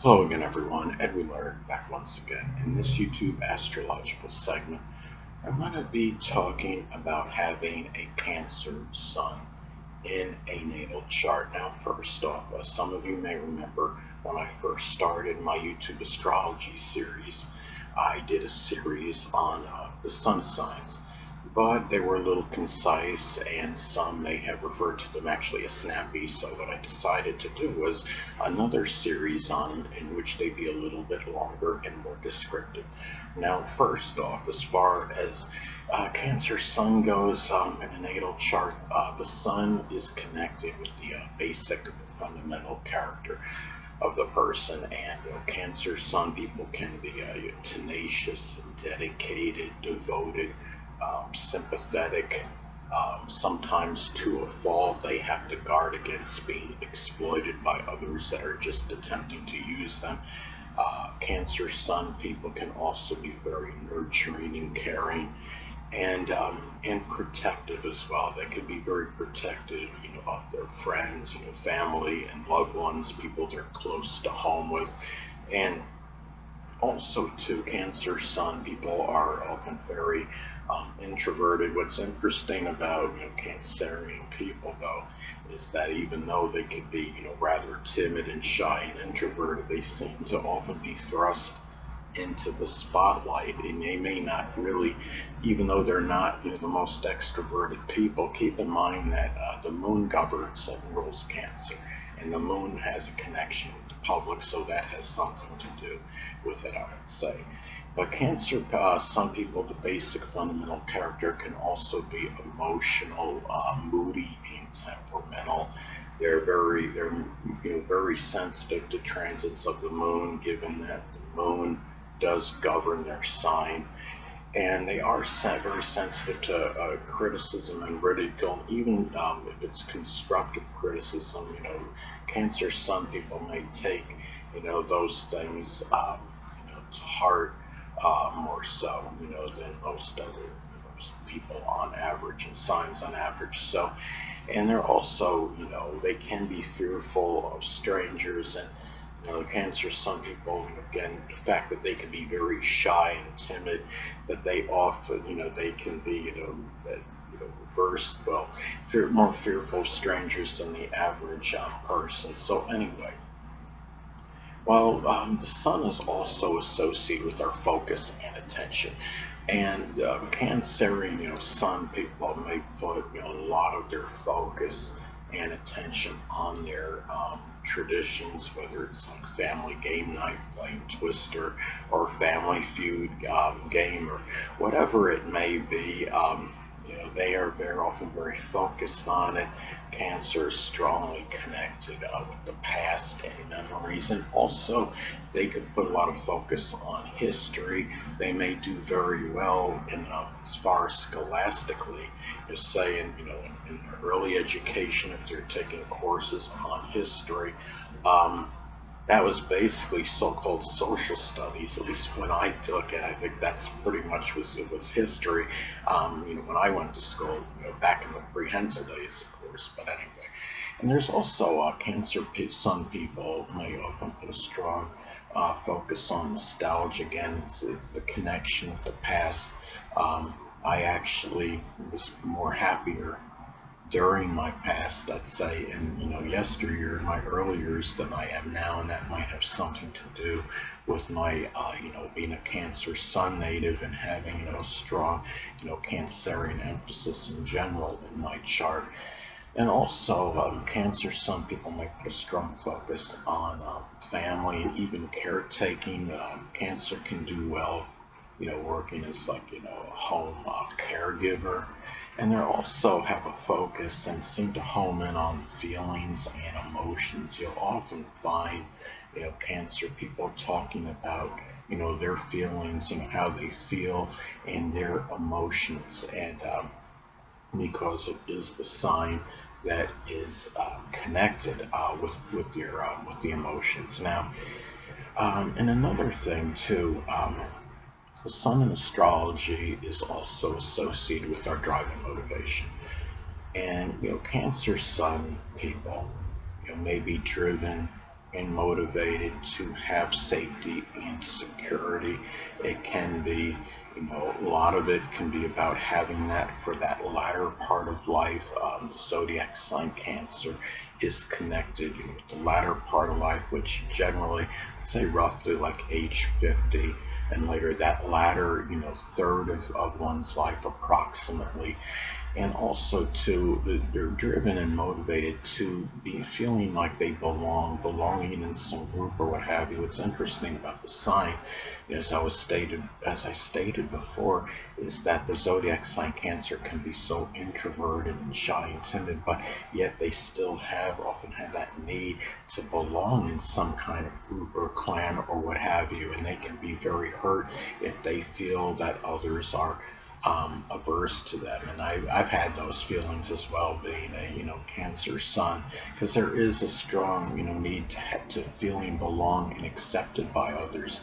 Hello again, everyone. Edwin Learnard back once again. In this YouTube astrological segment, I'm going to be talking about having a Cancer sun in a natal chart. Now, first off, some of you may remember when I first started my YouTube astrology series, I did a series on the sun signs, but they were a little concise and some may have referred to them actually as snappy. So what I decided to do was another series on in which they'd be a little bit longer and more descriptive. Now, first off, as far as Cancer sun goes in a natal chart, the sun is connected with the basic, the fundamental character of the person. And Cancer sun people can be tenacious, dedicated, devoted, sympathetic. Sometimes to a fault, they have to guard against being exploited by others that are just attempting to use them. Cancer sun people can also be very nurturing and caring and protective as well. They can be very protective, of their friends, family and loved ones, people they're close to home with, and also too, Cancer sun people are often very introverted. What's interesting about Cancerian people though is that even though they could be rather timid and shy and introverted, they seem to often be thrust into the spotlight, and they may not really, even though they're not the most extroverted people. Keep in mind that the moon governs and rules Cancer, and the moon has a connection with the public, so that has something to do with it, I would say. But Cancer, some people, the basic fundamental character can also be emotional, moody, and temperamental. They're very sensitive to transits of the moon, given that the moon does govern their sign, and they are very sensitive to criticism and ridicule, even if it's constructive criticism. Cancer sun people may take those things to heart more so than most other people on average and signs on average. So, and they're also they can be fearful of strangers. And Cancer, some people, again, the fact that they can be very shy and timid, that they often, they can be, that, reversed, well, more fearful of strangers than the average person. So anyway, well, the sun is also associated with our focus and attention. And Cancerian, sun people may put a lot of their focus and attention on their traditions, whether it's like family game night, playing Twister, or Family Feud game, or whatever it may be. They are very often very focused on it. Cancer is strongly connected with the past and memories, and also they could put a lot of focus on history. They may do very well in as far as scholastically, just saying, in early education, if they're taking courses on history. Um, that was basically so-called social studies. At least when I took it, I think that's pretty much was history. When I went to school, back in the prehensile days, of course. But anyway, and there's also Sun people may often put a strong focus on nostalgia. Again, it's the connection with the past. I actually was more happier during my past, I'd say, in yesteryear, in my early years, than I am now, and that might have something to do with my being a Cancer Sun native and having a strong Cancerian emphasis in general in my chart. And also, Cancer Sun people might put a strong focus on family and even caretaking. Cancer can do well, working as like a home caregiver, and they also have a focus and seem to home in on feelings and emotions. You'll often find, Cancer people talking about, their feelings, how they feel and their emotions, and because it is the sign that is connected with the emotions. Now, and another thing too. The sun in astrology is also associated with our drive and motivation. And Cancer sun people, may be driven and motivated to have safety and security. It can be, a lot of it can be about having that for that latter part of life. The zodiac sign Cancer is connected with the latter part of life, which generally, say roughly like age 50 and later, that latter, third of one's life approximately. And also too, they're driven and motivated to be feeling like they belonging in some group or what have you. What's interesting about the sign, as I stated before, is that the zodiac sign Cancer can be so introverted and shy and timid, but yet they still often have that need to belong in some kind of group or clan or what have you, and they can be very hurt if they feel that others are averse to them. And I've had those feelings as well, being a Cancer sun, because there is a strong need to feeling belong and accepted by others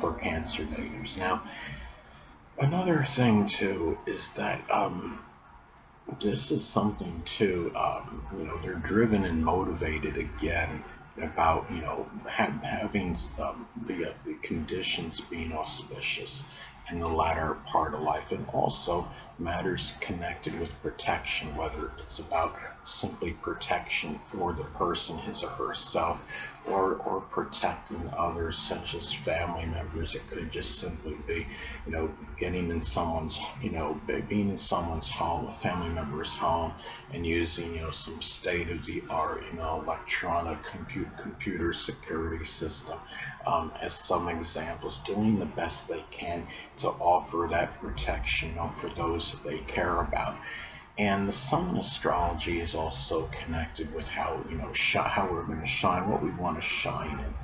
for Cancer natives. Now, another thing too is that this is something too. They're driven and motivated again about having the conditions being auspicious in the latter part of life, and also matters connected with protection, whether it's about simply protection for the person, his or herself, or protecting others, such as family members. It could just simply be, getting in someone's, being in someone's home, a family member's home, and using, some state-of-the-art, electronic computer security system, as some examples, doing the best they can to offer that protection, for those that they care about. And the sun astrology is also connected with how how we're going to shine, what we want to shine in.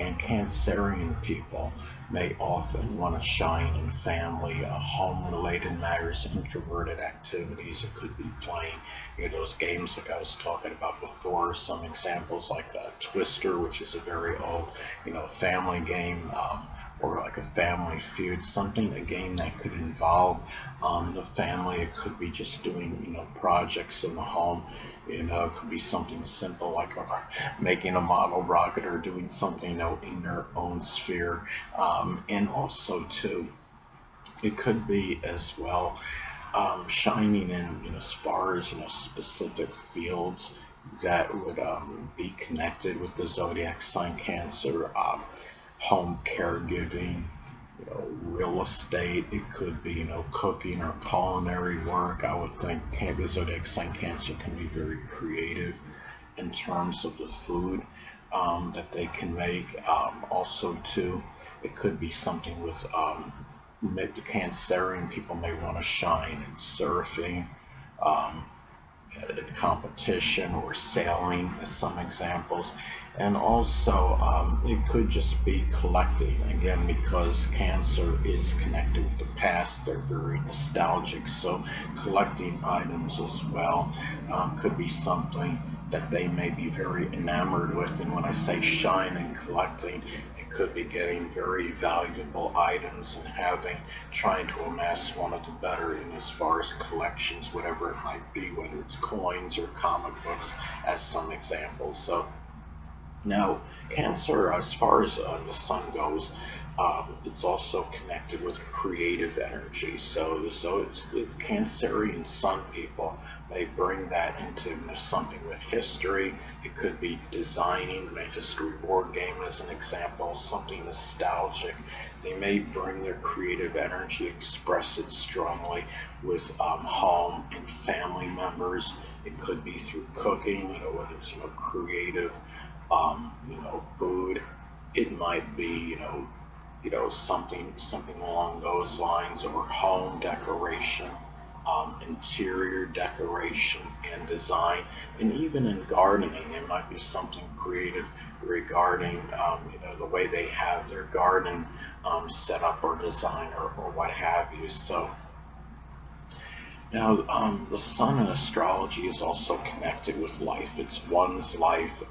And Cancerian people may often want to shine in family, home-related matters, introverted activities. It could be playing, those games like I was talking about before. Some examples like Twister, which is a very old, family game. Or like a family feud, a game that could involve the family. It could be just doing, projects in the home. It could be something simple like making a model rocket or doing something, in their own sphere. And also too, it could be as well shining in, as far as, specific fields that would be connected with the zodiac sign Cancer. Home caregiving, real estate. It could be, cooking or culinary work. I would think the zodiac sign Cancer can be very creative in terms of the food that they can make. Also, too, it could be something with the Cancerian people may want to shine in surfing. Um, in competition or sailing as some examples. And also it could just be collecting, again, because Cancer is connected with the past. They're very nostalgic, so collecting items as well could be something that they may be very enamored with. And when I say shine and collecting, it could be getting very valuable items and trying to amass one of the better in as far as collections, whatever it might be, whether it's coins or comic books, as some examples. So now, Cancer, as far as the sun goes, it's also connected with creative energy. The Cancerian sun people may bring that into something with history. It could be designing a history board game, as an example, something nostalgic. They may bring their creative energy, express it strongly with home and family members. It could be through cooking, whether it's creative food. It might be, something along those lines, or home decoration, interior decoration and design, and even in gardening, there might be something creative regarding, the way they have their garden set up or design, or what have you. So now, the sun in astrology is also connected with life. It's one's life.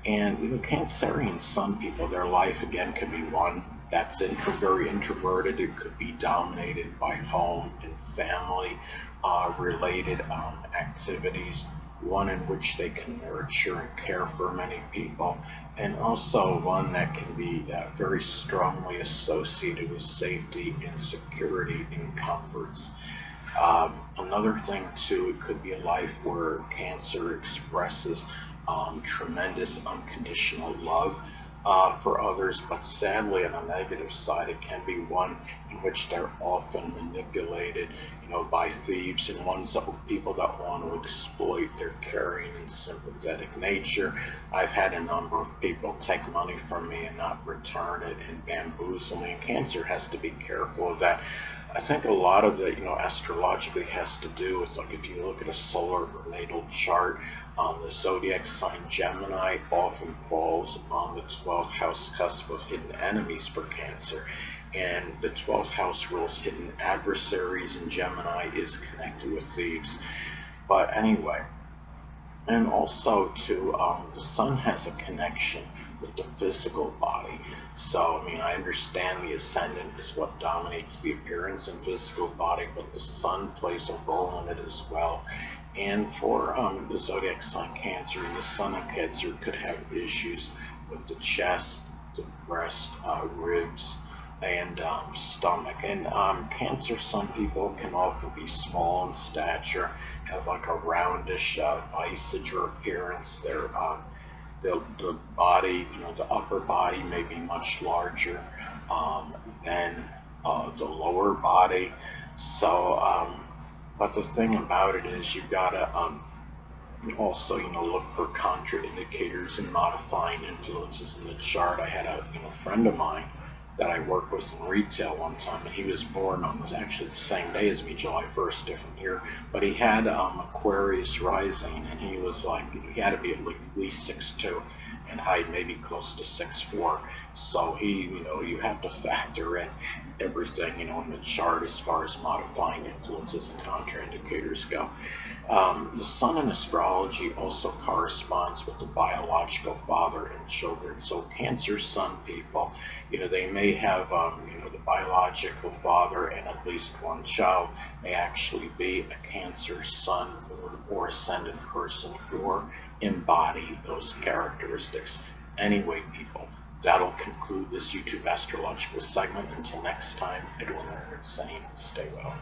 And Cancerian sun people, their life again could be one that's very introverted. It could be dominated by home and family related activities. one in which they can nurture and care for many people, and also one that can be very strongly associated with safety and security and comforts. Another thing too, it could be a life where cancer expresses tremendous unconditional love for others, but sadly on the negative side, it can be one in which they're often manipulated, by thieves and people that want to exploit their caring and sympathetic nature. I've had a number of people take money from me and not return it and bamboozle me, and cancer has to be careful of that. I think a lot of it, astrologically has to do with, like, if you look at a solar or natal chart, the zodiac sign Gemini often falls on the 12th house cusp of hidden enemies for Cancer. And the 12th house rules hidden adversaries, and Gemini is connected with thieves. But anyway, and also too, the sun has a connection with the physical body. So, I mean, I understand the ascendant is what dominates the appearance and physical body, but the sun plays a role in it as well. And for the zodiac sign Cancer, the sun in Cancer could have issues with the chest, the breast, ribs, and stomach. And Cancer sun people can often be small in stature, have like a roundish visage or appearance. The body, the upper body may be much larger than the lower body. So, but the thing about it is you've got to also, look for contraindicators and modifying influences in the chart. I had a friend of mine that I worked with in retail one time, and he was born on actually the same day as me, July 1st, different year. But he had Aquarius rising, and he was like, he had to be at least 6'2", and height maybe close to 6'4". So you have to factor in everything, in the chart as far as modifying influences and contraindicators go. The sun in astrology also corresponds with the biological father and children. So Cancer sun people, they may have, the biological father and at least one child may actually be a Cancer sun or ascendant person or embody those characteristics. Anyway, people, that'll conclude this YouTube astrological segment. Until next time, Edwin Learnard saying, stay well.